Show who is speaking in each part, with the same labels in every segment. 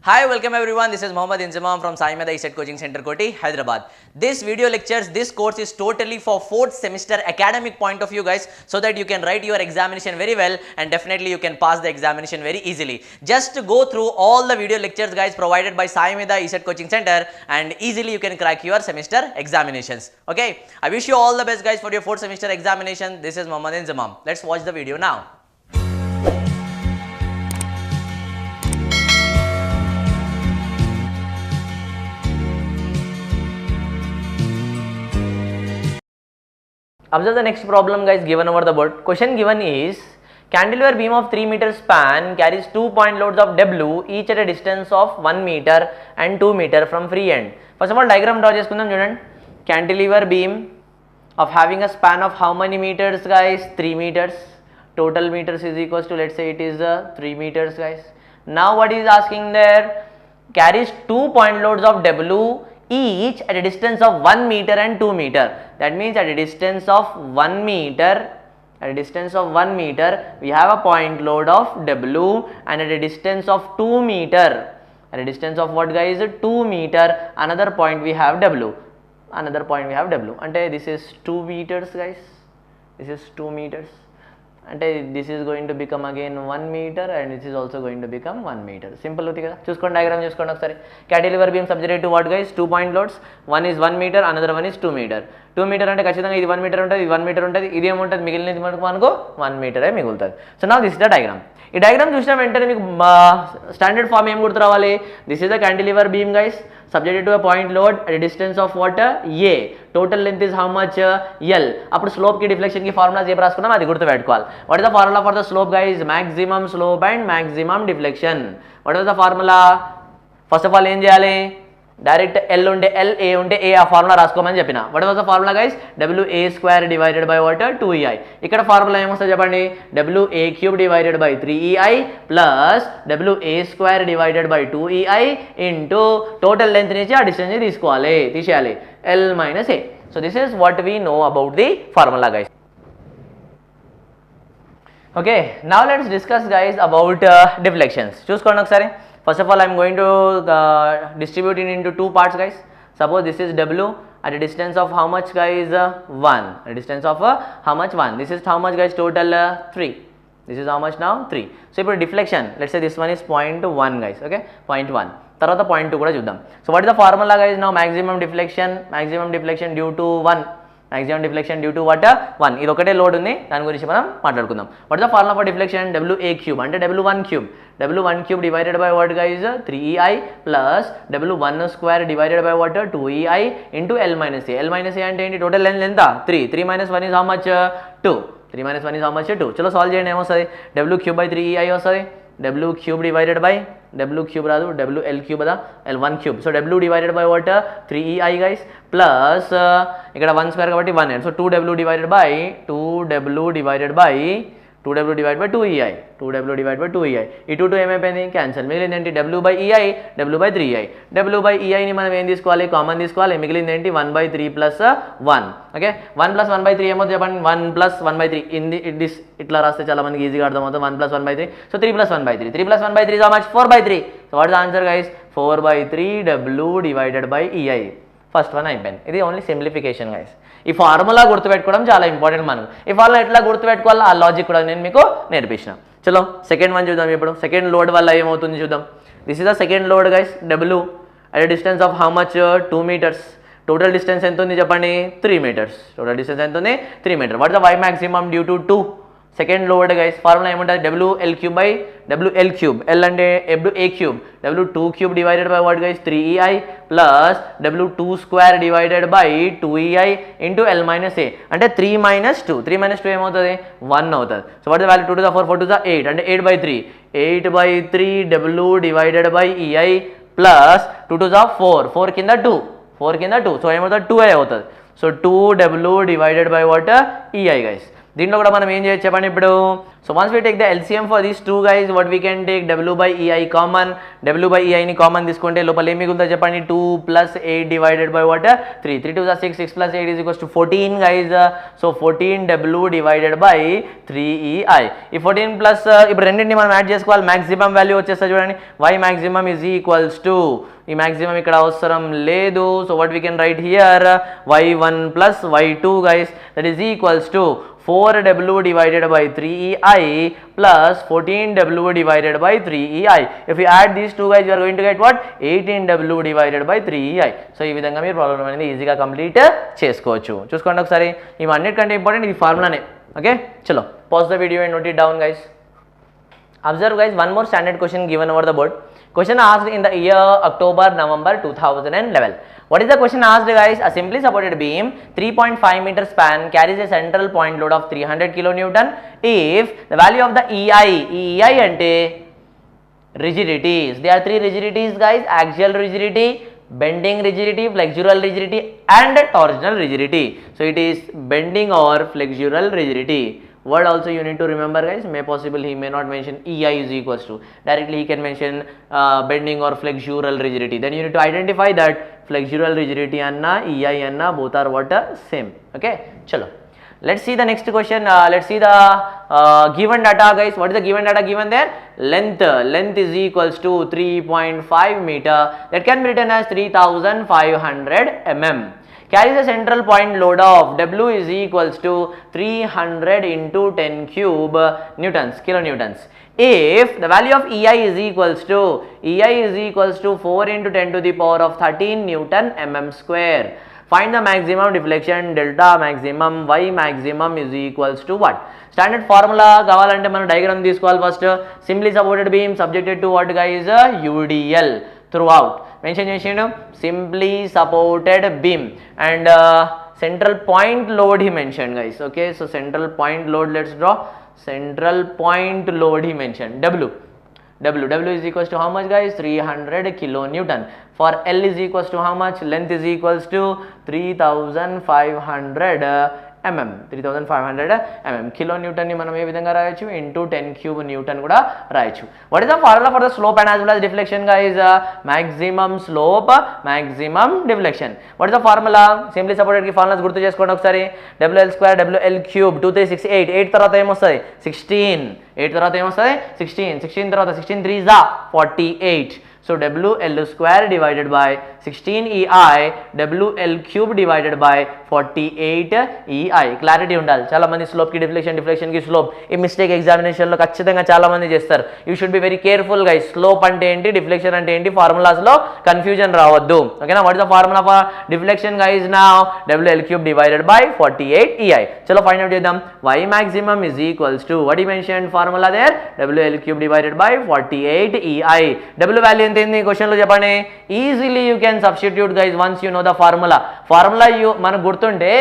Speaker 1: Hi, welcome everyone. This is Mohammad Inzamam from Sai Meda ESET Coaching Center, Koti, Hyderabad. This video lectures, this course is totally for 4th semester academic point of view, guys, so that you can write your examination very well and definitely you can pass the examination very easily. Just go through all the video lectures, guys, provided by Sai Meda ESET Coaching Center and easily you can crack your semester examinations. Okay, I wish you all the best, guys, for your 4th semester examination. This is Mohammad Inzamam. Let's watch the video now. Observe the next problem, guys, given over the board. Question given is, cantilever beam of 3 meter span carries 2 point loads of W each at a distance of 1 meter and 2 meter from free end. First of all, diagram draw cheskundam chudandi. Cantilever beam of having a span of how many meters, guys? 3 meters. Total meters is equals to, let's say it is 3 meters, guys. Now what is asking there? Carries 2 point loads of W each at a distance of 1 meter and 2 meter. That means at a distance of 1 meter, we have a point load of W, and at a distance of 2 meter, at a distance of what, guys? 2 meter, another point we have W. Ante this is 2 meters, guys. This is 2 meters. Ante this is going to become again 1 meter and this is also going to become 1 meter. Simple uti kada. Chuskondi diagram chuskondi okasari. Cantilever beam subject to what, guys? 2 point loads. One is 1 meter, another one is 2 meter. 2 meter ante ఖచ్చితంగా ఇది 1 meter ఉంటుంది, ఇది 1 meter ఉంటుంది, ఇది ఏముంటుంది మిగిలినది మనకు 1 meter మిగులుతుంది. So now this is the diagram. ఈ డయాగ్రామ్ చూసిన వెంటనే మీకు స్టాండర్డ్ ఫామ్ ఏం గుర్తు రావాలి? This is the cantilever beam, guys, subjected to a point load at a distance of what? A. Total length is how much? L. అప్పుడు slope కి deflection కి ఫార్ములాస్ ఏం రాసుకున్నాం అది గుర్తు పెట్టుకోవాలి. What is the formula for the slope, guys? Maximum slope and maximum deflection. What is the formula? First of all ఏం చేయాలి? డైరెక్ట్ L ఉంటే L, A ఉంటే A, ఆ ఫార్ములా రాసుకోమని చెప్పిన. What was the formula, guys? WA² divided by what? 2EI. ఇక్కడ formula ఏమొస్తుంది చెప్పండి? WA³ divided by 3EI plus WA² divided by 2EI into total length నుంచి ఆ డిస్టెన్స్ తీసేయాలి L minus A. So this is what we know about the formula, guys. Okay, now let's discuss, guys, about deflections. చూసుకోండి ఒకసారి. First of all, I am going to distribute it into 2 parts, guys. Suppose this is W at a distance of how much, guys? 1. At a distance of how much? 1. This is how much, guys? Total 3. This is how much now? 3. So, ఇప్పుడు deflection, let's say this one is 0.1, guys. Okay, 0.1. తర్వాత 0.2 కూడా చూద్దాం. So, what is the formula, guys? Now, maximum deflection due to 1. Maximum deflection due to what? 1. ఇది ఒకటే load ఉంది, దాని గురించి మనం మాట్లాడుకుందాం. What is the formula for deflection? WA³ అంటే W13 divided by what, guys? 3EI plus W12 divided by what? 2EI into L minus A. L minus A అంటే ఏంటి? టోటల్ లెంత్ ఎంత? 3. 3 minus 1 is how much? 2. 3 minus 1 is how much? 2. చలో solve చేయండి. ఏమొస్తుంది? W3/3EI వస్తుంది. W³ divided by W³ రాదు, WL³ కదా, L1³. So W divided by what? 3EI, guys, plus ఇక్కడ 1² కాబట్టి 1. So 2W divided by 2EI. 2W divide by 2EI. ఈ 2 ఏమైపోయింది? క్యాన్సల్. మిగిలింది ఏంటి? W/EI, W/3EI. W/EIని మనం ఏం తీసుకోవాలి? కామన్ తీసుకోవాలి. మిగిలింది ఏంటి? 1/3 ప్లస్ 1. ఓకే, 1 ప్లస్ 1/3 ఏమవుతుంది చెప్పండి? 1 ప్లస్ 1/3. దిస్ ఇట్లా రాస్తే చాలా మందికి ఈజీగా అర్థమవుతుంది. 1 plus 1/3. So 3 plus 1/3. 3 plus 1/3 is how much? 4/3. So what is the answer, guys? 4/3 W divided by EI. First one అయిపోయింది. ఇది ఓన్లీ సింప్లిఫికేషన్, గైస్. ఈ ఫార్ములా గుర్తుపెట్టుకోవడం చాలా ఇంపార్టెంట్ మనకు. ఈ ఫార్ములా ఎట్లా గుర్తుపెట్టుకోవాలో ఆ లాజిక్ కూడా నేను మీకు నేర్పించిన. చలో సెకండ్ వన్ చూద్దాం. ఇప్పుడు సెకండ్ లోడ్ వల్ల ఏమవుతుంది చూద్దాం. This is the second load, guys. W at a distance of how much? 2 meters. Total distance ఎంత ఉంది చెప్పండి? 3 meters. టోటల్ డిస్టెన్స్ ఎంత ఉంది? 3 meters. What is the Y maximum due to 2? Second load, guys. Formula ఏముంటుంది? WL³ L అంటే WA³, W2³ divided by what, guys? 3EI plus W2² divided by 2EI into L minus A. అంటే 3 minus 2. 3 minus 2 ఏమవుతుంది? 1 అవుతుంది. So what is value? 2 to the 4, 4 to the 8 అంటే 8/3. 8/3 W divided by EI plus 2 to the 4. 4 కింద 2. So ఏమవుతుంది? 2i అవుతుంది. So 2W divided by what? EI, guys. దీంట్లో కూడా మనం ఏం చేయొచ్చు చెప్పండి ఇప్పుడు. So once we take the LCM for these two guys what we can take W by EI common. W by ఈఐని కామన్ తీసుకుంటే లోపల ఏం మిగులుతుందో చెప్పండి. 2 + 8 divided by what 3. 3 2 6, 6 + 8 equals to 14 guys. So 14 W divided by 3EI. ఈ 14 plus ఇప్పుడు రెండింటిని మనం యాడ్ చేసుకోవాలి. మ్యాక్సిమం వాల్యూ వచ్చేస్తుంది చూడండి. y maximum is equals to, ఈ మ్యాక్సిమం ఇక్కడ అవసరం లేదు. So what we can write here y1 + y2 guys that is equals to 4w divided by 3EI plus 14w divided by 3EI. If you add these two guys, you are going to get what? 18w divided by 3EI. So ఈ విధంగా మీరు problem అనేది ఈజీగా complete చేసుకోవచ్చు. చూసుకోండి ఒకసారి, ఇవన్నిటికంటే important ఇది ఫార్ములానే. Okay, చలో pause the video and note it down guys. Observe guys, one more standard question given over the board. Question asked in the year October November 2011. What is the question asked guys? A simply supported beam 3.5 meter span carries a central point load of 300 kilonewton if the value of the EI ante rigidities. There are three rigidities guys: axial rigidity, bending rigidity, flexural rigidity and torsional rigidity. So it is bending or flexural rigidity. Word also you need to remember guys. May possible he may not mention EI is equals to, directly he can mention bending or flexural rigidity. Then you need to identify that flexural rigidity anna EI anna both are what same. Okay, chalo let's see the next question. Let's see the given data guys. What is the given data given there? Length is equals to 3.5 meter, that can be written as 3500 mm. Carries a central point load of W is equals to 300 into 10 cube newtons, kilonewtons. If the value of EI is equals to 4 into 10 to the power of 13 Newton mm square. Find the maximum deflection delta maximum. Y maximum is equals to what? Standard formula కావాలంటే మనం diagram తీసుకోవాలి. First simply supported beam subjected to what guys UDL throughout. Mention చేసిండు simply supported beam and central point load he mentioned guys. Okay, so central point load, let's draw central point load he mentioned. W is equals to how much guys? 300 kilonewton. For L is equals to how much? Length is equals to 3500 mm. 3500 mm. Kilonewton ni manam ఏ విధంగా రాయొచ్చు? into 10 cube newton కూడా రాయొచ్చు. What is the formula for the slope and as well as deflection guys? Maximum slope, maximum deflection. What is the formula? Simply supported కి formulas గుర్తు చేసుకోండి ఒకసారి. WL square WL cube 2368. 8 తర్వాత ఏమొస్తది? 16. 8 తర్వాత ఏమొస్తది? 16. 16 తర్వాత 16 3 is 48. So WL square divided by 16 EI, WL cube divided by 48 EI. Clarity ఉండాలి. చాలా మంది స్లోప్ కి డిఫ్లెక్షన్ కి స్లోప్ ఈ మిస్టేక్ ఎగ్జామినేషన్ లో ఖచ్చితంగా చాలా మంది చేస్తారు. You should be very careful guys. Slope అంటే ఏంటి, డిఫ్లెక్షన్ అంటే ఏంటి, ఫార్ములాస్ లో కన్ఫ్యూజన్ రావద్దు. ఓకేనా? What is the formula for deflection guys now? WL cube divided by 48 EI. చలో ఫైండ్ అవుట్ చేద్దాం. Y maximum is equals to what he mentioned formula there? WL cube divided by 48 EI. W value ఎంత ఏంది question లో చెప్పండి. Easily you can substitute guys once you know the formula. Formula మనకు గుర్తుంటే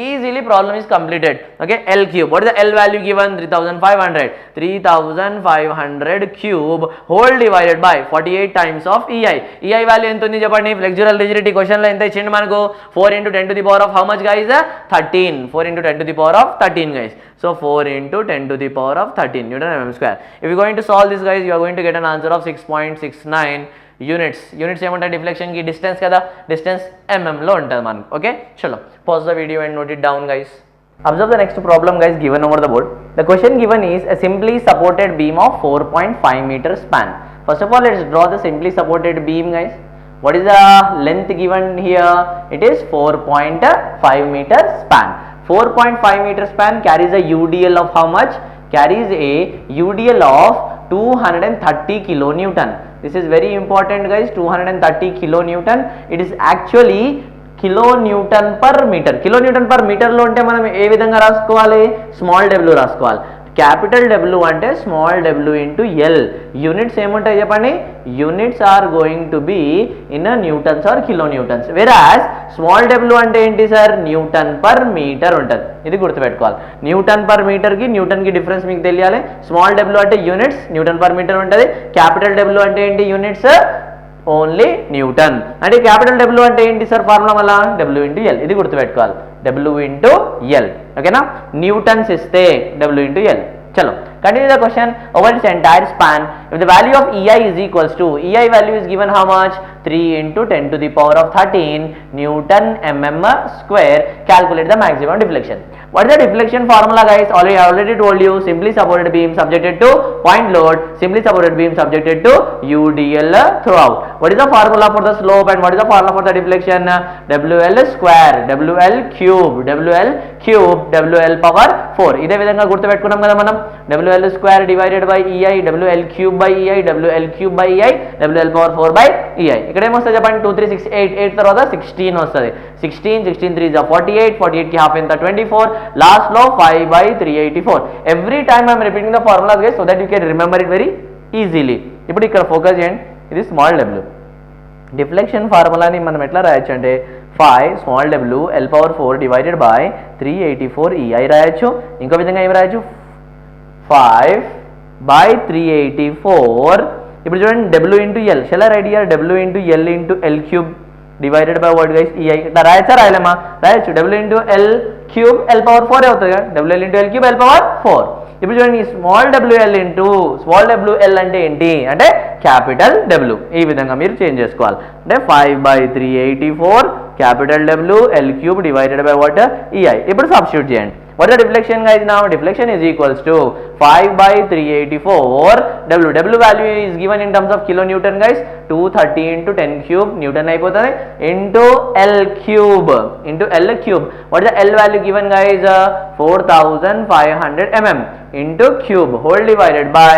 Speaker 1: easily problem is completed. Okay, L cube. What is the L value given? 3500. 3500 cube whole divided by 48 times of EI. EI value ఎంత ఉంది చెప్పండి. ఫ్లెక్సురల్ rigidity question లో ఎంత ఇచ్చిండు మనకు? 4 into 10 to the power of how much guys? 13. 4 into 10 to the power of 13 guys. So 4 into 10 to the power of 13 Newton mm square. If you are going to solve this guys, you are going to get an answer of 6.69 units. Units ఏమంటారు deflection కి? Distance కదా, distance mm లో ఉంటుంది మనకు. Okay, చలో pause the video and note it down guys. Observe the next problem guys given over the board. The question given is a simply supported beam of 4.5 meter span. First of all, let's draw the simply supported beam guys. What is the length given here? It is 4.5 meter span. 4.5 meter span carries a UDL of how much? Carries a UDL of 230 kilonewton. This is very important guys. 230 kilonewton. It is actually kilonewton per meter. Kilonewton per meter లో ఉంటే మనం ఏ విధంగా రాసుకోవాలి? Small w రాసుకోవాలి. Capital W అంటే small w into L. Units ఏముంటాయి చెప్పండి? Units are going to be in newtons or kilo newtons. Whereas small w అంటే ఏంటి సార్? న్యూటన్ పర్ మీటర్ ఉంటుంది. ఇది గుర్తుపెట్టుకోవాలి. న్యూటన్ పర్ మీటర్ కి న్యూటన్ కి డిఫరెన్స్ మీకు తెలియాలి. స్మాల్ w అంటే యూనిట్స్, న్యూటన్ పర్ మీటర్ ఉంటుంది. క్యాపిటల్ W అంటే ఏంటి? Units, only Newton. అంటే క్యాపిటల్ W అంటే ఏంటి సార్? ఫార్ములా వల్ల W ఇంటూ L. ఇది గుర్తుపెట్టుకోవాలి. W into L. ఓకేనా, న్యూటన్స్ ఇస్తే W into L. చలో continue the question. Over its entire span, if the value of EI is equals to, EI value is given how much? 3 into 10 to the power of 13 Newton mm square. Calculate the maximum deflection. What is the deflection formula, guys? I already told you. Simply supported beam subjected to point load, simply supported beam subjected to UDL throughout. What is the formula for the slope and what is the formula for the deflection? WL square, WL cube, WL cube, WL power 4. ఇదే విధంగా గుర్తుపెట్టుకున్నాం కదా మనం. WL square divided by EI, WL cube by EI, WL cube by EI, WL power 4 by EI. ఇక్కడ ఏమొస్తుంది చెప్పండి? 2 3 6 8, 8 తర్వాత 16 వస్తుంది. 16 16 3 is 48, 48 కి హాఫ్ ఎంత? 24. లాస్ట్ లో 5 by 384. Every time I'm repeating the formulas guys so that you can remember it very easily. ఇప్పుడు ఇక్కడ ఫోకస్ చేయండి, ఇది స్మాల్ w. డిఫ్లెక్షన్ ఫార్ములాని మనం ఎట్లా రాయొచ్చు అంటే 5 small w L power 4 divided by 384 EI రాయొచ్చు. ఇంకో విధంగా ఏమి రాయొచ్చు? 5 by 384. ఇప్పుడు చూడండి, W into L. Shall I write here? W into L into L cube divided by what guys? EI. ఇట్లా రాయచ్చా రాయలేమా? రాయొచ్చు. W into L cube L power 4 అవుతుంది కదా. WL into L cube L power 4. ఇప్పుడు చూడండి, small WL into small WL అంటే ఏంటి అంటే capital W. ఈ విధంగా మీరు చేంజ్ చేసుకోవాలి. అంటే 5 by 384 capital W L cube divided by what? EI. ఇప్పుడు సబ్స్టిట్యూట్ చేయండి. What is the deflection, guys? Now deflection is equals to 5 by 384 W. W value is given in terms of kilonewton, guys. 230 into 10 cube Newton అయిపోతుంది into L cube, into L cube. What is the L value given, guys? 4500 mm into cube whole divided by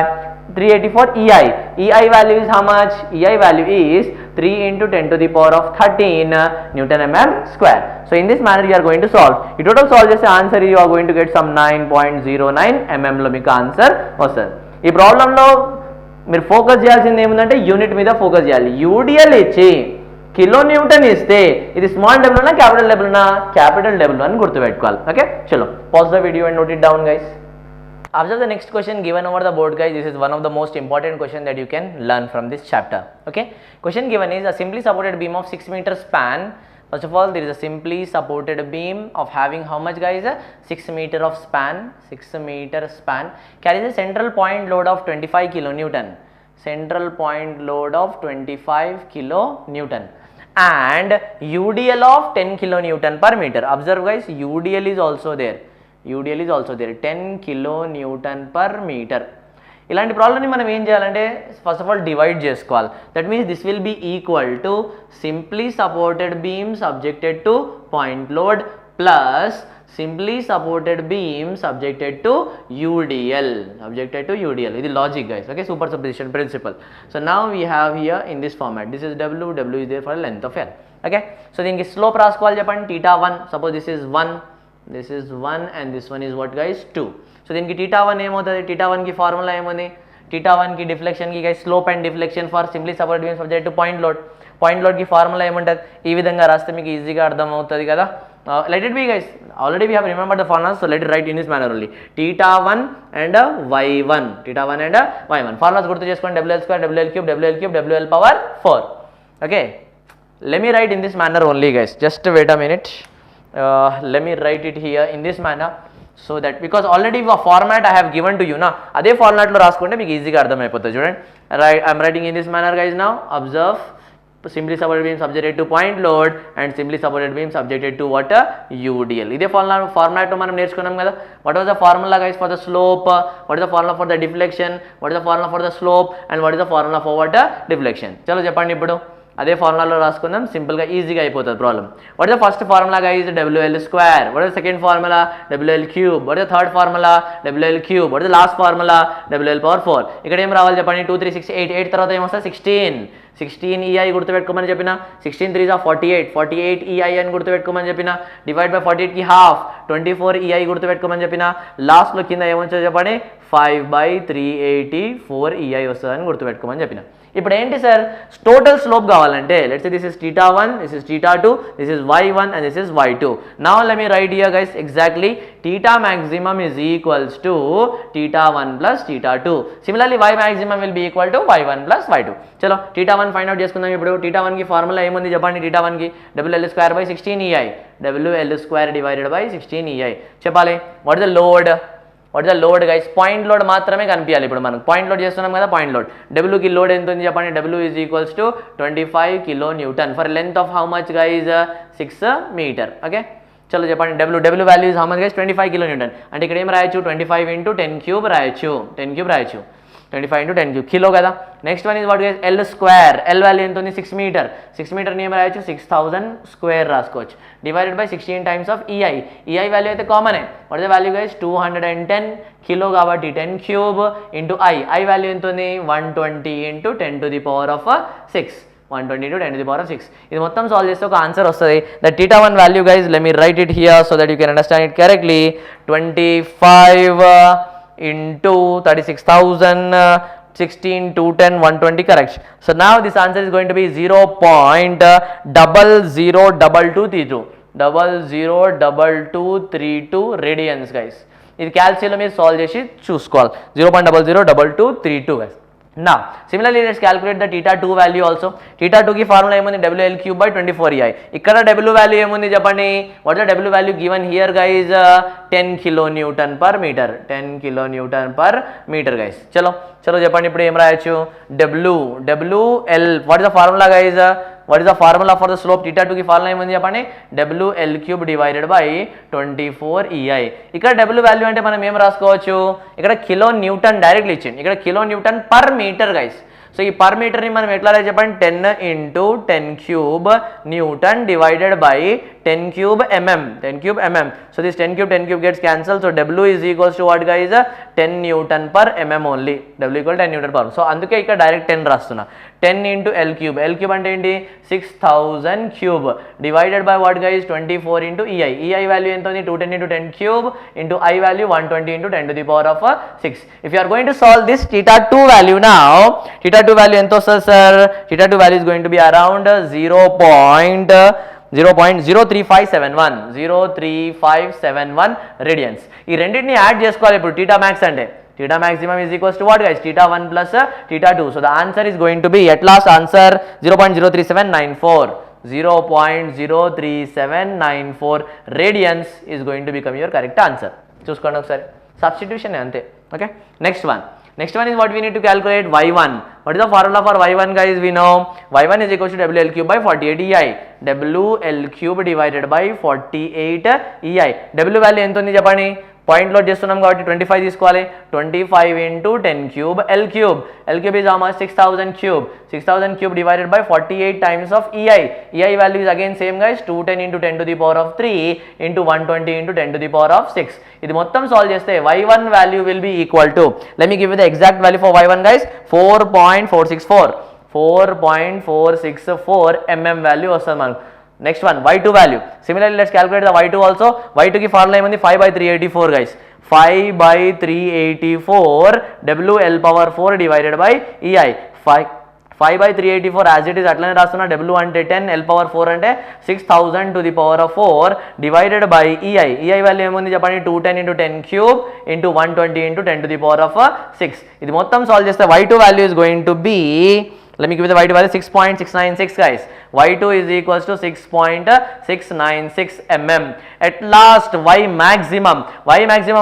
Speaker 1: 384 EI. EI value is how much? EI value is 3 into 10 to the power of 13 Newton mm square. So in this manner you are going to solve. You total solve చేసే answer you are going to get some 9.09 mm లో మీకు answer వస్తుంది. ఈ ప్రాబ్లంలో మీరు focus చేయాల్సింది ఏముందంటే unit మీద ఫోకస్ చేయాలి. యూడిఎల్ ఇచ్చి కిలో న్యూటన్ ఇస్తే ఇది స్మాల్ W నా క్యాపిటల్ W నా? క్యాపిటల్ W అని గుర్తుపెట్టుకోవాలి. ఓకే, చలో pause the video and note it down, guys. Observe the next question given over the board, guys. This is one of the most important question that you can learn from this chapter. Okay, question given is a simply supported beam of 6 meter span. First of all, there is a simply supported beam of having how much, guys? 6 meter of span. 6 meter span carries a central point load of 25 kilonewton. Central point load of 25 kilonewton and UDL of 10 kilonewton per meter. Observe, guys, UDL is also there. UDL is also there, 10 kilonewton per meter. ఇలాంటి ప్రాబ్లమ్ని మనం ఏం చేయాలంటే first of all divide చేసుకోవాలి. That means this will be equal to simply supported beam subjected to point load plus simply supported beam subjected to UDL. Subjected to UDL. ఇది logic, guys. Okay, super substitution principle. So now we have here in this format. This is W. W is there for length of L. Okay, so దీనికి slope రాసుకోవాలి చెప్పండి. θ1. Suppose this is 1, this is 1 and this one is what, guys? 2. So దీనికి θ1 ఏమవుతుంది? θ1 కి formula ఏముంది? θ1 కి deflection కి, guys, slope and deflection for simply supported beam subject to point load. Point load కి ఫార్ములా ఏముంటుంది? ఈ విధంగా రాస్తే మీకు ఈజీగా అర్థం అవుతుంది కదా. Let it be, guys. Already we have remember the formula, so let it write in this manner only. θ1 and y1, θ1 and y1 formulas గుర్తు చేసుకోండి. WL square, WL cube, WL cube, WL power 4. Okay, let me write in this manner only, guys. Just wait a minute. Let me write it here in this manner so that, because already a format I have given to you na, అదే format లో రాసుకుంటే మీకు ఈజీగా అర్థమైపోతుంది. చూడండి, right, I'm writing in this manner, guys. Now observe, simply supported beam subjected to point load and simply supported beam subjected to what? UDL. ఇదే format లో మనం నేర్చుకున్నాం కదా. what was the formula, guys, for the slope? what is the formula for the deflection? what is the formula for the slope? and what is the formula for what? deflection. చలో చెప్పండి. ఇప్పుడు అదే ఫార్ములాలో రాసుకుందాం, సింపుల్గా ఈజీగా అయిపోతుంది problem. What is the first formula, guys? WL square. What is second formula? WL cube. What is third formula? WL cube. What is last formula? WL power 4. ఇక్కడ ఏం రావాలి చెప్పండి? 2 3 6 8, 8 తర్వాత ఏమొస్తుంది? 16. 16 EI గుర్తుపెట్టుకోమని చెప్పిన. 16 3 48, 48 EI అని గుర్తుపెట్టుకోమని చెప్పిన. డివైడ్ బై 48 కి హాఫ్, 24 EI గుర్తుపెట్టుకోమని చెప్పిన. లాస్ట్లో కింద ఏమొచ్చో చెప్పండి? 5 by 384 EI వస్తుందని గుర్తుపెట్టుకోమని చెప్పిన. ఇప్పుడు ఏంటి సార్ టోటల్ స్లోప్ కావాలంటే let's say this is θ1, this is θ2, this is y1 and this is y2. Now let me write here guys exactly theta maximum is equals to θ1 plus θ2. Similarly y maximum will be equal to y1 plus y2. చలో θ1 find out చేసుకుందాం. ఇప్పుడు θ1 కి formula ఏముంది చెప్పండి. θ1 కి WL2/16EI, WL2 divided by 16EI చెప్పాలి. What is the load? What is the load guys? Point load మాత్రమే కనిపించాలి. ఇప్పుడు మనం పాయింట్ లోడ్ చేస్తున్నాం కదా, పాయింట్ లోడ్. డబ్ల్యూకి లోడ్ ఎంత ఉంది చెప్పండి. W is equals to 25 kN for length of how much guys 6 metre. Okay చలో చెప్పండి. W value is how much guys 25 kN. అంటే ఇక్కడ ఏం రాయొచ్చు 25 × 10³ రాయొచ్చు. 10³ రాయొచ్చు. 25 × 10³ కిలో కదా. Next one is what guys L2. L value ఎంత ఉంది 6 మీటర్. 6 మీటర్ని ఏం రాయొచ్చు 6000 స్క్వేర్ రాసుకోవచ్చు. Divided by 16 times of EI. EI value అయితే కామనే. What is the value guys 210 kilo కాబట్టి 10³ ఇంటూ I వాల్యూ ఎంత ఉంది 120 × 10⁶. 120 × 10⁶. ఇది మొత్తం సాల్వ్ చేస్తే ఒక ఆన్సర్ వస్తుంది. The θ1 value guys let me write it here so that you can understand it correctly. 25 into 36,000, 16, 210, 120 correct. So now this answer is going to be 0.002232. 0.002232 radians guys. ఇది క్యాల్సియంలో మీరు solve చేసి చూసుకోవాలి. 0.002232 guys. Now similarly let's calculate the θ2 value also. θ2 కి formula ఏముంది WL3/24EI. ఇక్కడ W value ఏముంది చెప్పండి. What is the W value given here guys 10 kN/meter. 10 kN/meter guys. చలో చెప్పండి ఇప్పుడు ఏం రాయొచ్చు. WL what is the formula guys? What is the formula for the slope? θ2 కి ఫార్ములా ఏముంది చెప్పండి. WL3 divided by 24EI. ఇక్కడ W వాల్యూ అంటే మనం ఏం రాసుకోవచ్చు. ఇక్కడ kN డైరెక్ట్లీ ఇచ్చింది. ఇక్కడ kN/meter గైస్. సో ఈ పర్ మీటర్ని మనం ఎట్లా రాయాలి చెప్పండి. 10 × 10³ Newton divided by 10³ mm. 10³ mm. So this 10³ gets cancelled. So W is equals to what guys? 10 Newton/mm only. W equal 10 Newton/mm. So అందుకే ఇక్కడ డైరెక్ట్ 10 రాస్తున్నా. 10 × L3. L3 అంటే ఏంటి 6000³ divided by what guys 24 × EI. EI value ఎంత ఉంది 210 × 10³ into I value 120 × 10⁶. If you are going to solve this θ2 value now, θ2 value ఎంత వస్తుంది sir? θ2 value is going to be around 0.03571. 03571 radians. ఈ రెండింటిని add చేసుకోవాలి ఇప్పుడు θ max అంటే. θ maximum is equals to what guys? θ1 plus θ2. So the answer is going to be at last answer 0.03794. 0.03794 radians is going to become your correct answer. చూసుకోండి ఒకసారి. Substitution అంతే. Okay next one is what we need to calculate y1. What is the formula for y1 guys? We know y1 is equals to WL3/48EI. WL3 divided by 48EI. W value ఎంత ఉంది చెప్పండి. Point load చేస్తున్నాం కాబట్టి 25 తీసుకోవాలి. 25 × 10³ L3 is how much 6000³ 6000³ divided by 48 times of EI. EI value is again same guys 210 × 10⁻³ into 120 × 10⁶. ఇది మొత్తం solve చేస్తే y1 value will be equal to, let me give you the exact value for y1 guys, 4.464 mm value వస్తుంది మనకు. Next one y2 value. Similarly let's calculate the y2 also. y2 కి formula ఏముంది 5/384 guys. 5/384 WL⁴ divided by EI. 5/384 as it is అట్లనే రాస్తున్నా. W అంటే 10, L⁴ అంటే 6000⁴ divided by EI. EI value ఏముంది చెప్పండి 210 × 10³ ఇంటూ 120 × 10⁶. ఇది మొత్తం సాల్వ్ చేస్తే y2 value is going to be, let me give you the y2 value 6.696 guys. y2 is equals to 6.696 mm. At last y maximum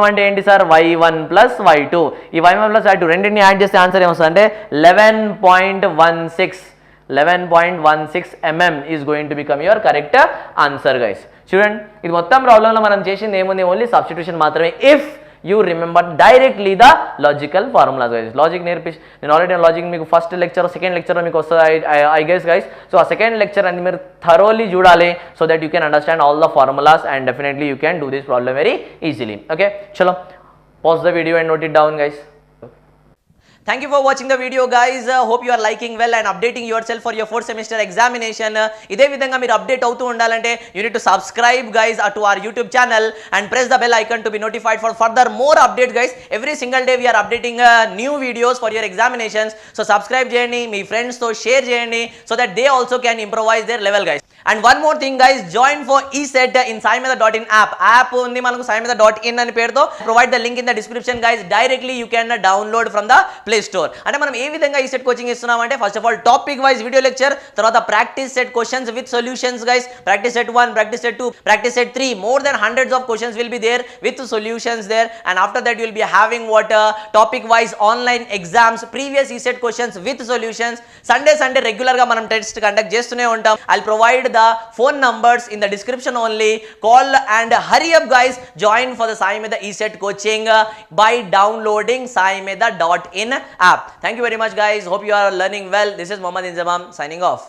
Speaker 1: అంటే ఏంటి sir? y1 plus y2. ఈ y1 plus y2 రెండింటిని add చేస్తే answer ఏమొస్తుంది అంటే 11.16 mm is going to become your correct answer guys. చూడండి ఇది మొత్తం ప్రాబ్లంలో మనం చేసింది ఏముంది, ఓన్లీ సబ్స్టిట్యూషన్ మాత్రమే. If you remember directly the logical formulas guys. Logic నేను ఆల్రెడీ లాజిక్ మీకు ఫస్ట్ లెక్చర్ సెకండ్ లెక్చర్లో మీకు వస్తుంది ఐ గెస్ గైస్. సో ఆ సెకండ్ లెక్చర్ అని మీరు థరోలీ చూడాలి so that you can understand all the formulas and definitely you can do this problem very easily. Okay చలో pause the video and note it down guys. Thank you for watching the video guys. Hope you are liking well and updating yourself for your 4th semester examination. ఇదే విధంగా మీరు update అవుతూ ఉండాలంటే you need to subscribe guys to our YouTube channel and press the bell icon to be notified for further more update guys. Every single day we are updating new videos for your examinations. So subscribe చేయండి, మీ friends తో share చేయండి so that they also can improvise their level guys. And one more thing guys, join for ESET in saimeda.in app ఉంది మనకు saimeda.in అని పేరుతో. Provide the link in the description guys. Directly you can download from the Play Store. అంటే మనం ఏ విధంగా ESET coaching ఇస్తున్నాం అంటే first of all topic wise video lecture, తర్వాత practice set questions with solutions guys. Practice set 1, practice set 2, practice set 3, more than hundreds of questions will be there with solutions there, and after that you will be having what topic wise online exams, previous ESET questions with solutions. Sunday regular గా మనం test conduct చేస్తూనే ఉంటాం. I'll provide the phone numbers in the description only. Call and hurry up guys, join for the Sai Medha ESET coaching by downloading saimeda.in app. Thank you very much guys, hope you are learning well. This is Mohammad Inzamam signing off.